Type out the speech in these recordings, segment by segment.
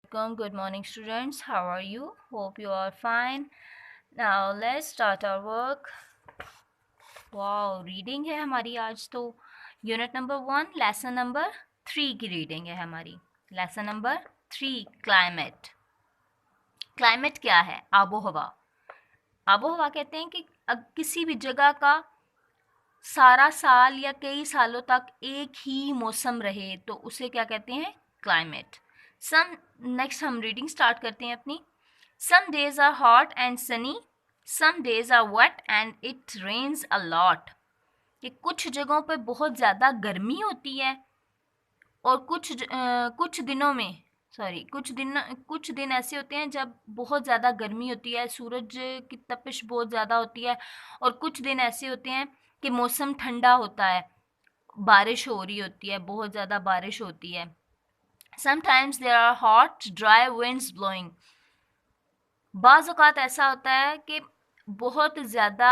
Welcome. Good morning, students. How are you? Hope you are fine. Now let's start our work. Wow, reading है हमारी आज तो unit number 1 lesson number 3 की reading है हमारी। Lesson number 3 climate. Climate क्या है? आबो हवा। आबो हवा कहते हैं कि किसी भी जगह का सारा साल या कई सालों तक एक ही मौसम रहे तो उसे क्या कहते हैं? क्लाइमेट। सम नेक्स्ट हम रीडिंग स्टार्ट करते हैं अपनी। Some days are hot and sunny, some days are wet and it rains a lot. कि कुछ जगहों पे बहुत ज़्यादा गर्मी होती है और कुछ दिनों में कुछ दिन ऐसे होते हैं जब बहुत ज़्यादा गर्मी होती है, सूरज की तपिश बहुत ज़्यादा होती है। और कुछ दिन ऐसे होते हैं कि मौसम ठंडा होता है, बारिश हो रही होती है, बहुत ज़्यादा बारिश होती है। Sometimes there are hot dry winds blowing. बाज़ औक़ात ऐसा होता है कि बहुत ज़्यादा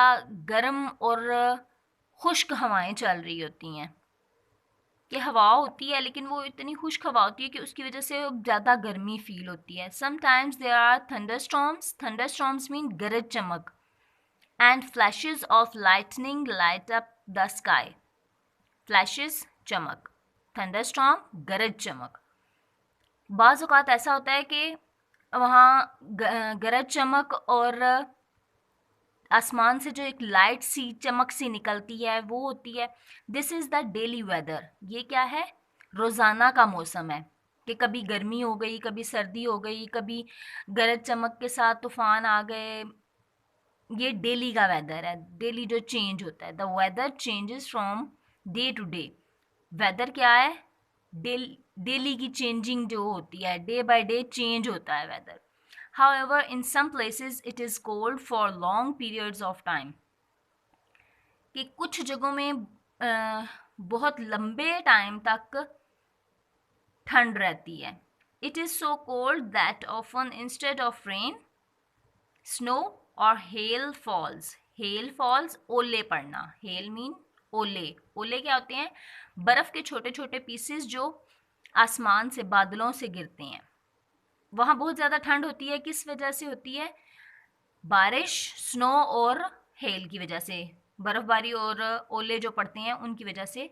गर्म और खुश्क हवाएं चल रही होती हैं, कि हवा होती है लेकिन वो इतनी खुश्क हवा होती है कि उसकी वजह से ज़्यादा गर्मी फील होती है। Sometimes there are thunderstorms mean गरज चमक, and flashes of lightning light up the sky. Flashes चमक, थंडरस्टॉर्म गरज चमक। बाज़ औक़ात ऐसा होता है कि वहाँ गरज चमक और आसमान से जो एक लाइट सी चमक सी निकलती है वो होती है। This is the daily weather. ये क्या है? रोज़ाना का मौसम है कि कभी गर्मी हो गई, कभी सर्दी हो गई, कभी गरज चमक के साथ तूफान आ गए। ये डेली का वेदर है, डेली जो चेंज होता है। The weather changes from day to day. Weather क्या है? डेली की चेंजिंग जो होती है, डे बाय डे चेंज होता है weather. However, in some places it is cold for long periods of time. कि कुछ जगहों में बहुत लंबे टाइम तक ठंड रहती है। It is so cold that often instead of rain, snow or hail falls. Hail falls, ओले पड़ना। Hail mean ओले। ओले क्या होते हैं? बर्फ के छोटे छोटे पीसेस जो आसमान से, बादलों से गिरते हैं। वहाँ बहुत ज़्यादा ठंड होती है, किस वजह से होती है? बारिश, स्नो और हेल की वजह से, बर्फबारी और ओले जो पड़ते हैं उनकी वजह से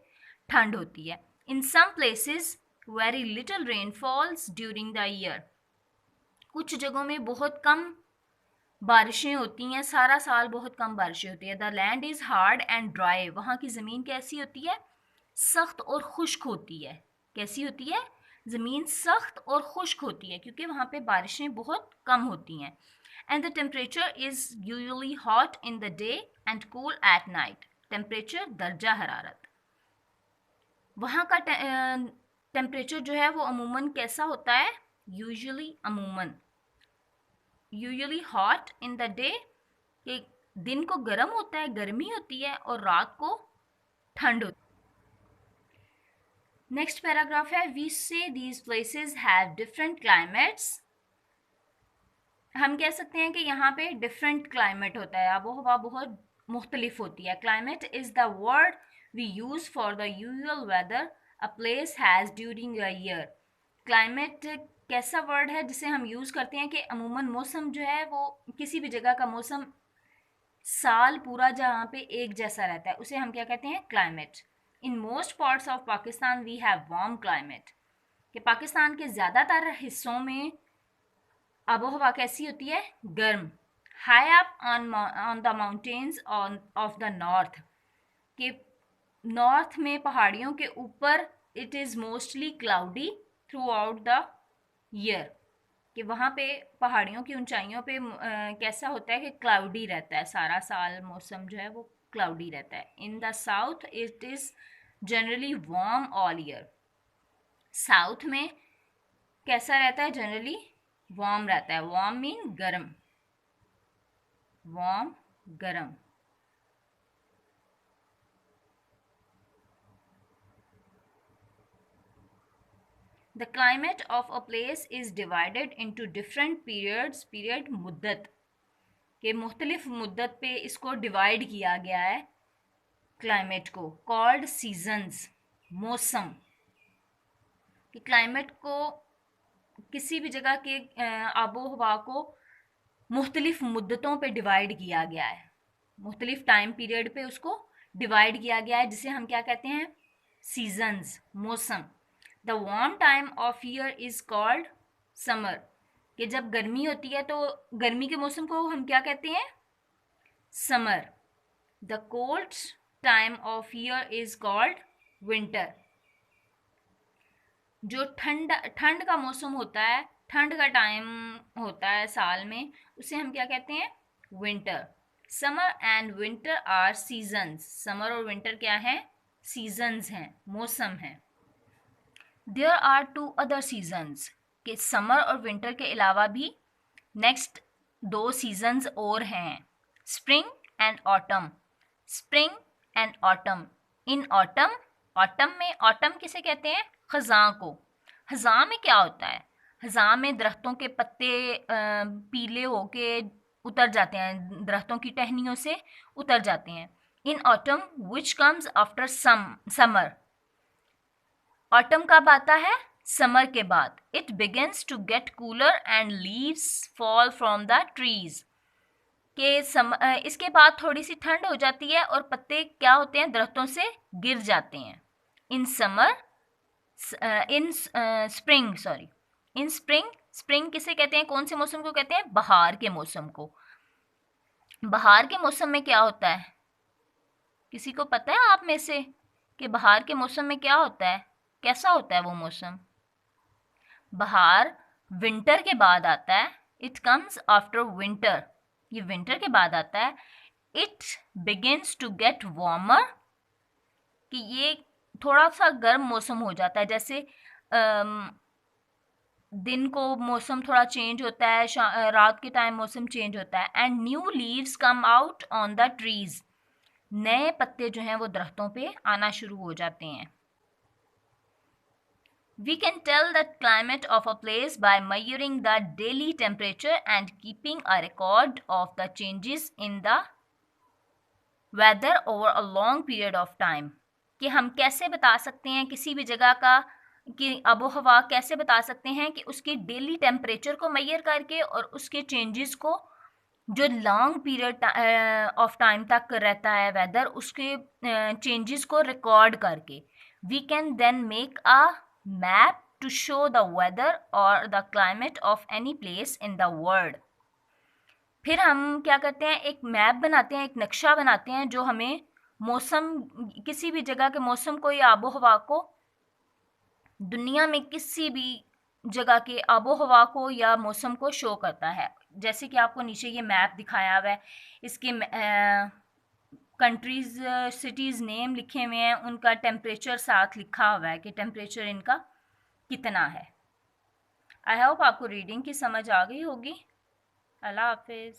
ठंड होती है। In some places very little rain falls during the year. कुछ जगहों में बहुत कम बारिशें होती हैं, सारा साल बहुत कम बारिशें होती है। The land is hard and dry. वहाँ की ज़मीन कैसी होती है? सख्त और खुश्क होती है। कैसी होती है? ज़मीन सख्त और खुश्क होती है क्योंकि वहाँ पे बारिशें बहुत कम होती हैं। And the temperature is usually hot in the day and cool at night. Temperature दर्जा हरारत। वहाँ का टेम्परेचर जो है वो अमूमन कैसा होता है? Usually hot in the day, कि दिन को गर्म होता है, गर्मी होती है, और रात को ठंड होती है। नेक्स्ट पैराग्राफ है, वी से these places have different climates. हम कह सकते हैं कि यहाँ पे डिफरेंट क्लाइमेट होता है, आबो हवा बहुत मुख्तलिफ होती है। Climate is the word we use for the usual weather a place has during a year. Climate कैसा वर्ड है जिसे हम यूज़ करते हैं कि अमूमन मौसम जो है वो किसी भी जगह का मौसम साल पूरा जहाँ पे एक जैसा रहता है उसे हम क्या कहते हैं? Climate. In most parts of Pakistan we have warm climate. कि पाकिस्तान के ज़्यादातर हिस्सों में आबो हवा कैसी होती है? गर्म। High up on the mountains of the north. के नॉर्थ में पहाड़ियों के ऊपर it is mostly cloudy through out the year. कि वहाँ पे पहाड़ियों की ऊंचाइयों पे कैसा होता है कि क्लाउडी रहता है, सारा साल मौसम जो है वो क्लाउडी रहता है। In the south it is generally warm all year. South में कैसा रहता है? जनरली वार्म रहता है। वार्म मीन गर्म। वार्म, गर्म। The climate of a place is divided into different periods. Period मुद्दत, के मुख्तलिफ मुद्दत पे इसको डिवाइड किया गया है क्लाइमेट को। कॉल्ड सीजन्स, मौसम। कि क्लाइमेट को किसी भी जगह के आबो हवा को मुख्तलिफ मुद्दतों पे डिवाइड किया गया है, मुख्तलिफ टाइम पीरियड पे उसको डिवाइड किया गया है, जिसे हम क्या कहते हैं, सीजन्स, मौसम। The warm time of year is called summer, कि जब गर्मी होती है तो गर्मी के मौसम को हम क्या कहते हैं, summer. The cold time of year is called winter. जो ठंड ठंड का मौसम होता है, ठंड का टाइम होता है साल में, उसे हम क्या कहते हैं, winter. Summer and winter are seasons, summer और विंटर क्या है, सीजन्स हैं, मौसम हैं। There are two other seasons, कि समर और विंटर के अलावा भी नेक्स्ट दो सीजन्स और हैं, spring and autumn. Spring and autumn. In autumn, autumn में, ऑटम किसे कहते हैं, खज़ां को। खज़ां में क्या होता है, खज़ां में दरख्तों के पत्ते पीले होके उतर जाते हैं, दरख्तों की टहनियों से उतर जाते हैं। In autumn which comes after summer, autumn कब आता है, समर के बाद। It begins to get cooler and leaves fall from the trees, के इसके बाद थोड़ी सी ठंड हो जाती है और पत्ते क्या होते हैं, दरख्तों से गिर जाते हैं। In summer, in spring, sorry, in spring, spring किसे कहते हैं, कौन से मौसम को कहते हैं, बहार के मौसम को। बहार के मौसम में क्या होता है, किसी को पता है आप में से कि बहार के मौसम में क्या होता है, कैसा होता है वो मौसम। बहार विंटर के बाद आता है, इट कम्स आफ्टर विंटर, ये विंटर के बाद आता है। It begins to get warmer, कि ये थोड़ा सा गर्म मौसम हो जाता है, जैसे दिन को मौसम थोड़ा चेंज होता है, रात के टाइम मौसम चेंज होता है। And new leaves come out on the trees, नए पत्ते जो हैं वो दरख्तों पे आना शुरू हो जाते हैं। We can tell the climate of a place by measuring the daily temperature and keeping a record of the changes in the weather over a long period of time, कि हम कैसे बता सकते हैं किसी भी जगह का, कि आबो हवा कैसे बता सकते हैं, कि उसकी डेली टेम्परेचर को मैयर करके और उसके चेंजेस को, जो लॉन्ग पीरियड ऑफ टाइम तक रहता है वेदर, उसके चेंजेस को रिकॉर्ड करके। We can then make a map to show the weather और the climate of any place in the world. फिर हम क्या करते हैं, एक मैप बनाते हैं, एक नक्शा बनाते हैं जो हमें मौसम, किसी भी जगह के मौसम को या आबो हवा को, दुनिया में किसी भी जगह के आबो हवा को या मौसम को शो करता है। जैसे कि आपको नीचे ये मैप दिखाया हुआ है, इसके कंट्रीज, सिटीज़ नेम लिखे हुए हैं, उनका टेम्परेचर साथ लिखा हुआ है कि टेम्परेचर इनका कितना है। आई होप आपको रीडिंग की समझ आ गई होगी। अल्लाह हाफिज़।